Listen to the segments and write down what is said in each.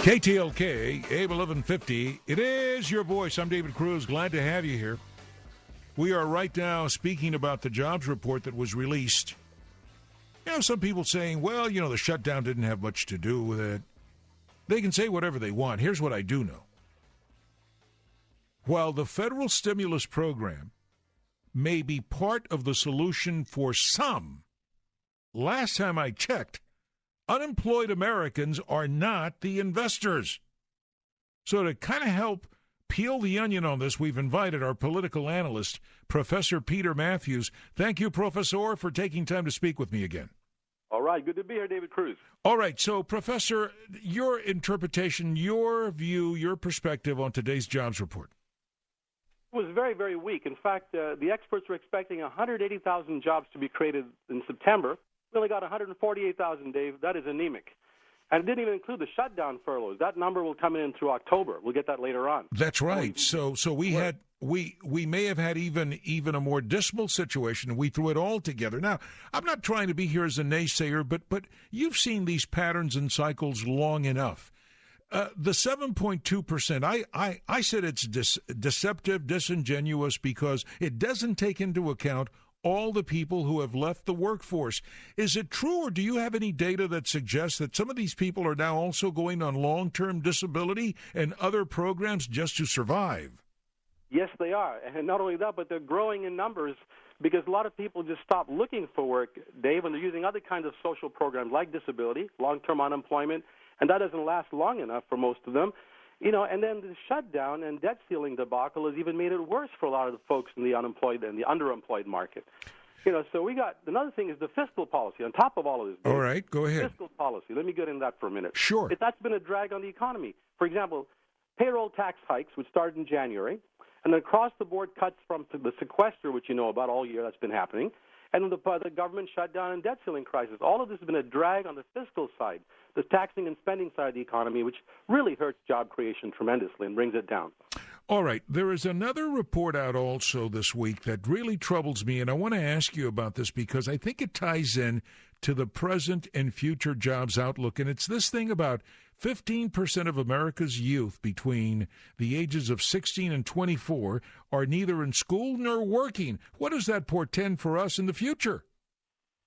KTLK, Abe 1150. It is your voice. I'm David Cruz. Glad to have you here. We are right now speaking about the jobs report that was released. Some people saying, well, the shutdown didn't have much to do with it. They can say whatever they want. Here's what I do know. While the federal stimulus program may be part of the solution for some, last time I checked, unemployed Americans are not the investors. So to kind of help peel the onion on this, we've invited our political analyst, Professor Peter Mathews. Thank you, Professor, for taking time to speak with me again. All right. Good to be here, David Cruz. All right. So, Professor, your interpretation, your view, your perspective on today's jobs report. It was very, very weak. In fact, the experts were expecting 180,000 jobs to be created in September. We only got 148,000, Dave. That is anemic. And it didn't even include the shutdown furloughs. That number will come in through October. We'll get that later on. That's right. So we may have had even a more dismal situation, and we threw it all together. Now, I'm not trying to be here as a naysayer, but you've seen these patterns and cycles long enough. The 7.2%, I said it's deceptive, disingenuous, because it doesn't take into account all the people who have left the workforce. Is it true, or do you have any data that suggests that some of these people are now also going on long-term disability and other programs just to survive? Yes, they are. And not only that, but they're growing in numbers because a lot of people just stop looking for work, Dave, and they're using other kinds of social programs like disability, long-term unemployment, and that doesn't last long enough for most of them. And then the shutdown and debt ceiling debacle has even made it worse for a lot of the folks in the unemployed and the underemployed market. So we got another thing is the fiscal policy on top of all of this. All right, go ahead. Fiscal policy. Let me get into that for a minute. Sure. That's been a drag on the economy. For example, payroll tax hikes, which started in January, and then across-the-board cuts from the sequester, which you know about all year, that's been happening, and the government shutdown and debt ceiling crisis. All of this has been a drag on the fiscal side, the taxing and spending side of the economy, which really hurts job creation tremendously and brings it down. All right. There is another report out also this week that really troubles me, and I want to ask you about this because I think it ties in to the present and future jobs outlook, and it's this thing about 15% of America's youth between the ages of 16 and 24 are neither in school nor working. What does that portend for us in the future?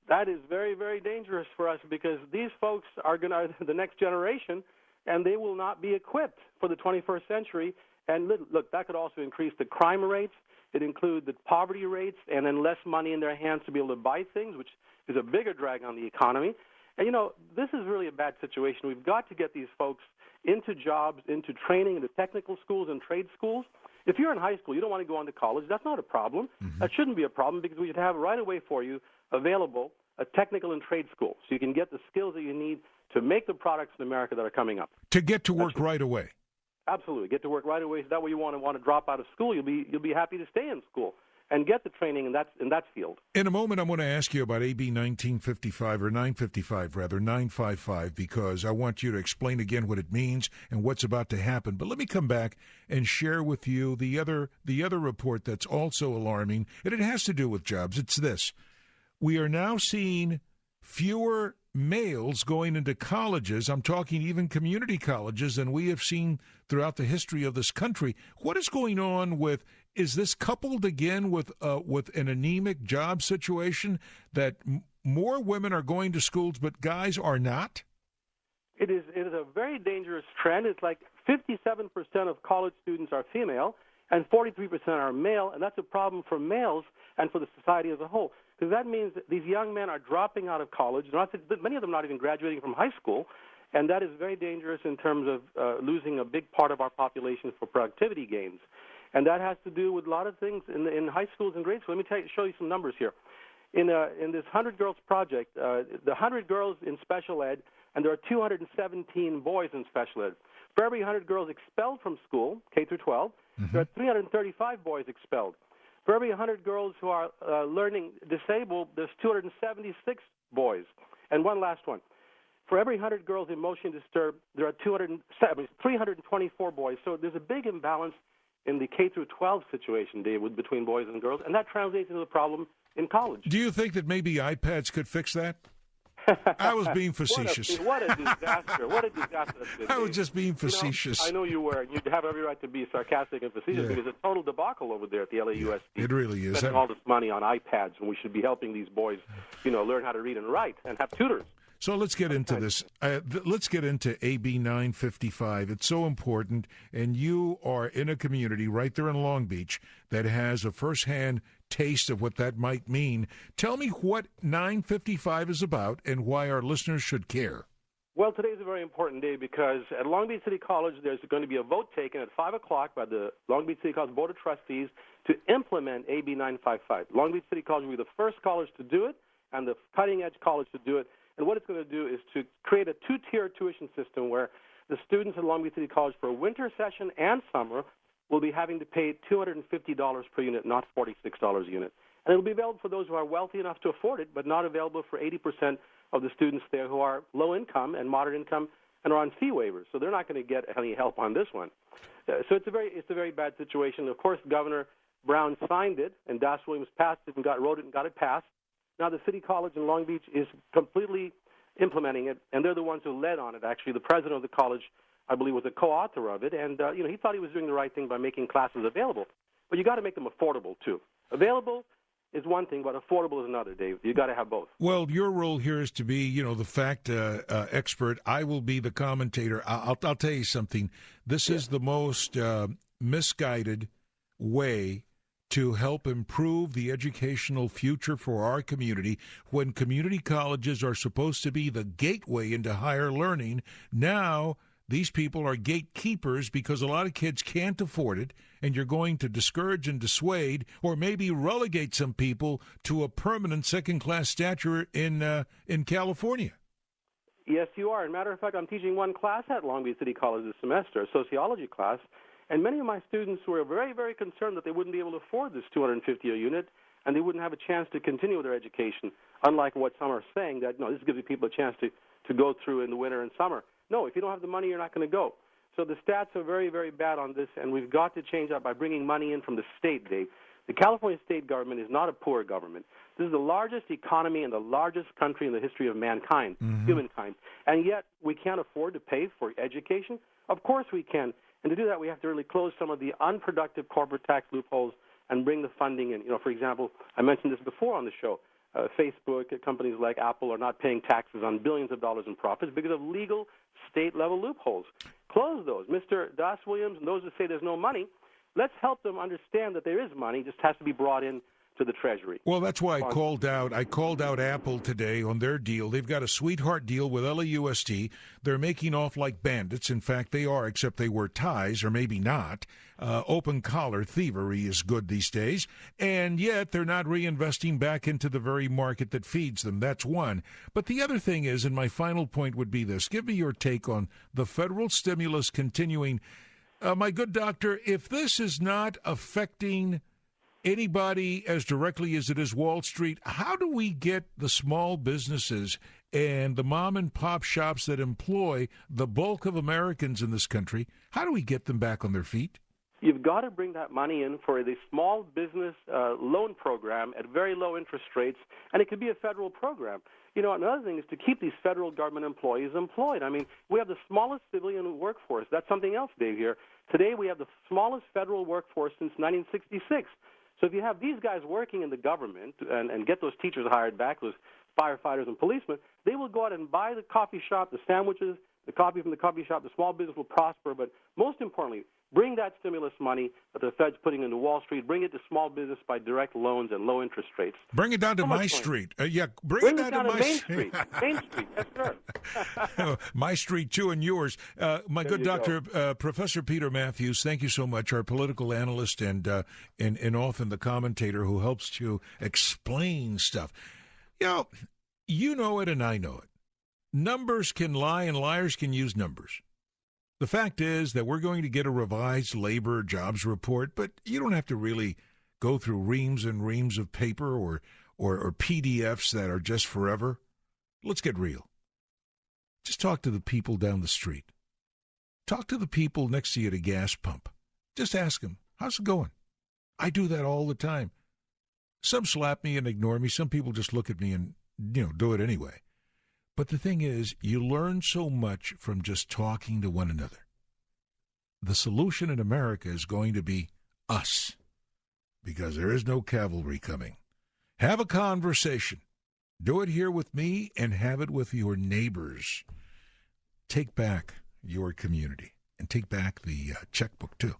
That is very, very dangerous for us because these folks are the next generation, and they will not be equipped for the 21st century. And look, that could also increase the crime rates. It includes the poverty rates and then less money in their hands to be able to buy things, which is a bigger drag on the economy. And, this is really a bad situation. We've got to get these folks into jobs, into training, into technical schools and trade schools. If you're in high school, you don't want to go on to college, that's not a problem. Mm-hmm. That shouldn't be a problem because we should have right away for you available a technical and trade school so you can get the skills that you need to make the products in America that are coming up. To get to work right away. Absolutely. Get to work right away. So that way you want to drop out of school. You'll be happy to stay in school and get the training in that field. In a moment, I'm going to ask you about AB 1955, or 955, rather, 955, because I want you to explain again what it means and what's about to happen. But let me come back and share with you the other report that's also alarming, and it has to do with jobs. It's this. We are now seeing fewer males going into colleges. I'm talking even community colleges than we have seen throughout the history of this country. What is going on with, is this coupled again with an anemic job situation that more women are going to schools but guys are not? It is a very dangerous trend. It's like 57% of college students are female and 43% are male, and that's a problem for males and for the society as a whole. Because that means that these young men are dropping out of college. Many of them not even graduating from high school, and that is very dangerous in terms of losing a big part of our population for productivity gains. And that has to do with a lot of things in high schools and grade schools. Let me show you some numbers here. In this 100 Girls project, the 100 girls in special ed, and there are 217 boys in special ed. For every 100 girls expelled from school, K through 12, there are 335 boys expelled. For every 100 girls who are learning disabled, there's 276 boys. And one last one. For every 100 girls emotionally disturbed, there are 324 boys. So there's a big imbalance in the K through 12 situation, David, between boys and girls, and that translates into the problem in college. Do you think that maybe iPads could fix that? I was being facetious. What a disaster. What a disaster that's been. I was just being facetious. I know you were. And you have every right to be sarcastic and facetious because it's a total debacle over there at the LAUSD. It really is. Spending all this money on iPads, and we should be helping these boys, learn how to read and write and have tutors. So let's get into this. Let's get into AB 955. It's so important, and you are in a community right there in Long Beach that has a firsthand taste of what that might mean. Tell me what 955 is about and why our listeners should care. Well, today is a very important day because at Long Beach City College, there's going to be a vote taken at 5 o'clock by the Long Beach City College Board of Trustees to implement AB 955. Long Beach City College will be the first college to do it and the cutting-edge college to do it. And what it's going to do is to create a two-tier tuition system where the students at Long Beach City College for winter session and summer will be having to pay $250 per unit, not $46 a unit. And it will be available for those who are wealthy enough to afford it, but not available for 80% of the students there who are low income and moderate income and are on fee waivers. So they're not going to get any help on this one. So it's a very bad situation. Of course, Governor Brown signed it, and Das Williams passed it and wrote it and got it passed. Now the City College in Long Beach is completely implementing it, and they're the ones who led on it. Actually, the president of the college, I believe, was a co-author of it, and he thought he was doing the right thing by making classes available. But you got to make them affordable too. Available is one thing, but affordable is another, Dave. You got to have both. Well, your role here is to be, the fact expert. I will be the commentator. I'll tell you something. This is the most misguided way to help improve the educational future for our community when community colleges are supposed to be the gateway into higher learning. Now these people are gatekeepers because a lot of kids can't afford it, and you're going to discourage and dissuade or maybe relegate some people to a permanent second-class stature in California. Yes, you are. As a matter of fact, I'm teaching one class at Long Beach City College this semester, a sociology class, and many of my students were very, very concerned that they wouldn't be able to afford this $250 a unit, and they wouldn't have a chance to continue their education, unlike what some are saying that, this gives people a chance to go through in the winter and summer. No, if you don't have the money, you're not going to go. So the stats are very, very bad on this, and we've got to change that by bringing money in from the state, Dave. The California state government is not a poor government. This is the largest economy and the largest country in the history of mankind, humankind, and yet we can't afford to pay for education? Of course we can. And to do that, we have to really close some of the unproductive corporate tax loopholes and bring the funding in. For example, I mentioned this before on the show. Facebook, companies like Apple are not paying taxes on billions of dollars in profits because of legal state-level loopholes. Close those. Mr. Das Williams and those who say there's no money, let's help them understand that there is money, just has to be brought in to the Treasury. Well, that's why I called out Apple today on their deal. They've got a sweetheart deal with LAUSD. They're making off like bandits. In fact, they are, except they wear ties, or maybe not. Open-collar thievery is good these days. And yet they're not reinvesting back into the very market that feeds them. That's one. But the other thing is, and my final point would be this, give me your take on the federal stimulus continuing. My good doctor, if this is not affecting anybody as directly as it is Wall Street, how do we get the small businesses and the mom and pop shops that employ the bulk of Americans in this country, how do we get them back on their feet? You've got to bring that money in for the small business loan program at very low interest rates, and it could be a federal program. Another thing is to keep these federal government employees employed. I mean, we have the smallest civilian workforce. That's something else, Dave, here. Today we have the smallest federal workforce since 1966. So if you have these guys working in the government and get those teachers hired back, those firefighters and policemen, they will go out and buy the coffee shop, the sandwiches, the coffee from the coffee shop. The small business will prosper. But most importantly, bring that stimulus money that the Fed's putting into Wall Street, bring it to small business by direct loans and low interest rates. Bring it down to my street. Bring it down to Main Street. Main Street, yes, sir. My street, too, and yours. My good doctor, Professor Peter Mathews, thank you so much, our political analyst and often the commentator who helps to explain stuff. You know it and I know it. Numbers can lie and liars can use numbers. The fact is that we're going to get a revised labor jobs report, but you don't have to really go through reams and reams of paper or PDFs that are just forever. Let's get real. Just talk to the people down the street. Talk to the people next to you at a gas pump. Just ask them, how's it going? I do that all the time. Some slap me and ignore me. Some people just look at me and, do it anyway. But the thing is, you learn so much from just talking to one another. The solution in America is going to be us, because there is no cavalry coming. Have a conversation. Do it here with me and have it with your neighbors. Take back your community and take back the checkbook, too.